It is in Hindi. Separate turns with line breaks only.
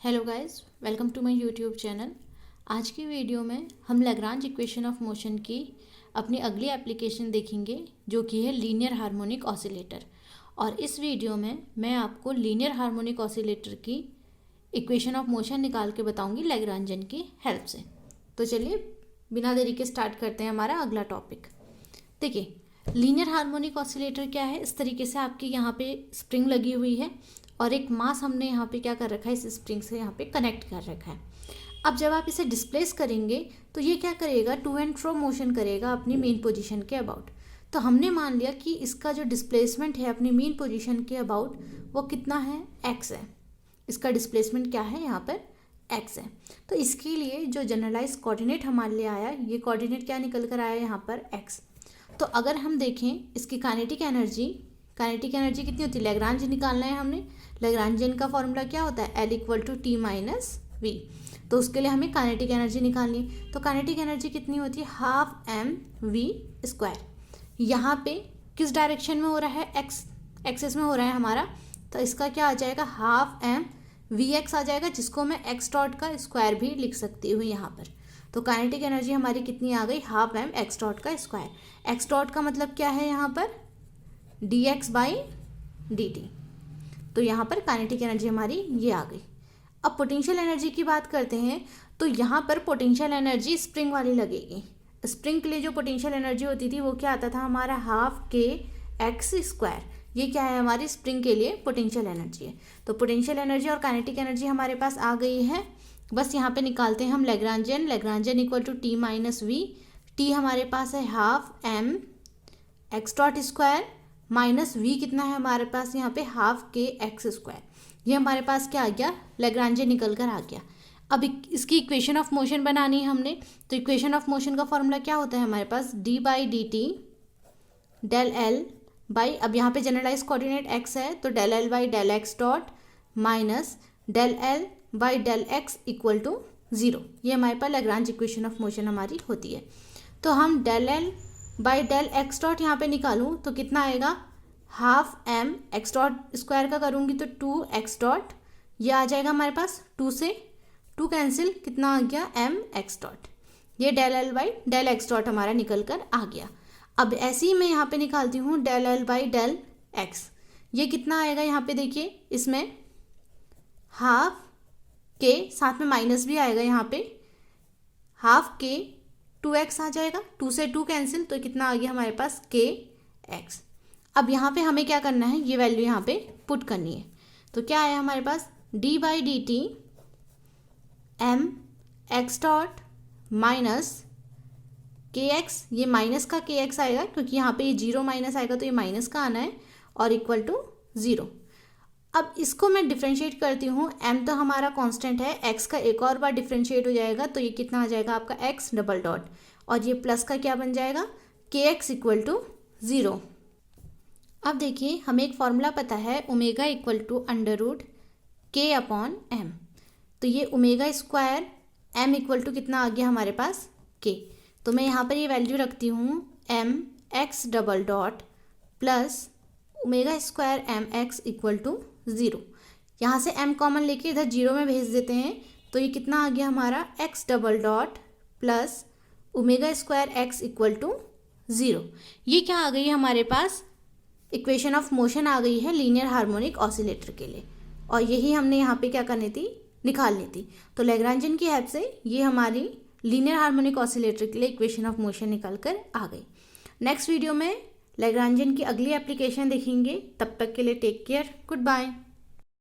Hello guys, welcome to my YouTube channel. आज की वीडियो में हम लैग्रांज इक्वेशन ऑफ मोशन की अपनी अगली एप्लीकेशन देखेंगे जो कि है लीनियर हार्मोनिक ऑसिलेटर। और इस वीडियो में मैं आपको लीनियर हार्मोनिक ऑसिलेटर की इक्वेशन ऑफ मोशन निकाल के बताऊंगी लैग्रांजन की हेल्प से। तो चलिए बिना देरी के स्टार्ट करते हैं हमारा अगला टॉपिक। देखिए, लीनियर हार्मोनिक ऑसिलेटर क्या है। इस तरीके से आपकी यहाँ पे स्प्रिंग लगी हुई है और एक मास हमने यहाँ पे क्या कर रखा है, इस स्प्रिंग से यहाँ पे कनेक्ट कर रखा है। अब जब आप इसे डिस्प्लेस करेंगे तो ये क्या करेगा, टू एंड फ्रो मोशन करेगा अपनी मेन पोजीशन के अबाउट। तो हमने मान लिया कि इसका जो डिस्प्लेसमेंट है अपनी मेन पोजीशन के अबाउट वो कितना है, एक्स है। इसका डिस्प्लेसमेंट क्या है, यहाँ पर एक्स है। तो इसके लिए जो जनरलाइज कोऑर्डिनेट हमारे लिए आया, ये कोऑर्डिनेट क्या निकल कर आया यहाँ पर, एक्स। तो अगर हम देखें इसकी काइनेटिक एनर्जी कितनी होती है, लैग्रांज निकालना है हमने। लैग्रांजियन का फॉर्मूला क्या होता है, L equal to T minus V. तो उसके लिए हमें काइनेटिक एनर्जी निकालनी है। तो काइनेटिक एनर्जी कितनी होती है, हाफ एम वी स्क्वायर। यहाँ पे किस डायरेक्शन में हो रहा है, एक्स एक्सेस में हो रहा है हमारा। तो इसका क्या आ जाएगा, हाफ एम वी एक्स आ जाएगा, जिसको मैं एक्स डॉट का स्क्वायर भी लिख सकती हूँ यहाँ पर। तो काइनेटिक एनर्जी हमारी कितनी आ गई, हाफ एम एक्स डॉट का स्क्वायर। एक्स डॉट का मतलब क्या है यहाँ पर, D x by D T. तो यहाँ पर काइनेटिक एनर्जी हमारी ये आ गई। अब पोटेंशियल एनर्जी की बात करते हैं। तो यहाँ पर पोटेंशियल एनर्जी स्प्रिंग वाली लगेगी। स्प्रिंग के लिए जो पोटेंशियल एनर्जी होती थी वो क्या आता था हमारा, हाफ के एक्स स्क्वायर। ये क्या है, हमारी स्प्रिंग के लिए पोटेंशियल एनर्जी है। तो पोटेंशियल एनर्जी और काइनेटिक एनर्जी हमारे पास आ गई है। बस यहाँ पे निकालते हैं हम Lagrangian equal to T minus V. T हमारे पास है half m x dot square minus V कितना है हमारे पास यहाँ पे, हाफ के एक्स स्क्वायर। ये हमारे पास क्या आ गया, लैग्रांजियन निकल कर आ गया। अब इसकी इक्वेशन ऑफ मोशन बनानी है हमने। तो इक्वेशन ऑफ मोशन का फॉर्मूला क्या होता है हमारे पास, D by D T del L by, अब यहाँ पे जनरलाइज कोऑर्डिनेट एक्स है तो del L by del x dot minus del L by del X equal to zero. ये हमारे पास लैग्रांज इक्वेशन ऑफ मोशन हमारी होती है। तो हम del L by del x dot यहाँ पे निकालूँ तो कितना आएगा, half m x dot square का करूँगी तो टू एक्स डॉट, ये आ जाएगा हमारे पास, टू से टू कैंसिल, कितना आ गया, एम एक्स डॉट। ये del L by del x dot हमारा निकल कर आ गया। अब ऐसे ही मैं यहाँ पे निकालती हूँ del L by del x. ये कितना आएगा यहाँ पे, देखिए इसमें हाफ के साथ में माइनस भी आएगा, यहाँ पे हाफ के टू एक्स आ जाएगा, टू से टू कैंसिल, तो कितना आ गया हमारे पास, के एक्स। अब यहाँ पे हमें क्या करना है, ये वैल्यू यहाँ पे पुट करनी है। तो क्या आया हमारे पास, D by D T M x dot minus K X. ये माइनस का के एक्स आएगा क्योंकि यहाँ पे ये जीरो माइनस आएगा तो ये माइनस का आना है, और इक्वल टू ज़ीरो। अब इसको मैं डिफ्रेंशिएट करती हूँ। m तो हमारा कांस्टेंट है, x का एक और बार डिफ्रेंशिएट हो जाएगा तो ये कितना आ जाएगा आपका x डबल डॉट, और ये प्लस का क्या बन जाएगा, के एक्स इक्वल टू ज़ीरो। अब देखिए हमें एक फॉर्मूला पता है, omega equal to under root के अपॉन एम। तो ये omega square m equal to कितना आ गया हमारे पास, k। तो मैं यहाँ पर ये वैल्यू रखती हूँ m x double dot plus omega square m x equal to zero. यहाँ से m कॉमन लेके इधर जीरो में भेज देते हैं तो ये कितना आ गया हमारा, x double dot plus omega square x equal to zero. ये क्या आ गई है हमारे पास, इक्वेशन ऑफ मोशन आ गई है लीनियर हार्मोनिक ऑसिलेटर के लिए। और यही हमने यहाँ पे क्या करनी थी, निकालनी थी। तो लैग्रांजियन की हेल्प से ये हमारी लीनियर हार्मोनिक ऑसिलेटर के लिए इक्वेशन ऑफ मोशन निकल कर आ गई। नेक्स्ट वीडियो में लैग्रांजियन की अगली एप्लीकेशन देखेंगे। तब तक के लिए टेक केयर, गुड बाय।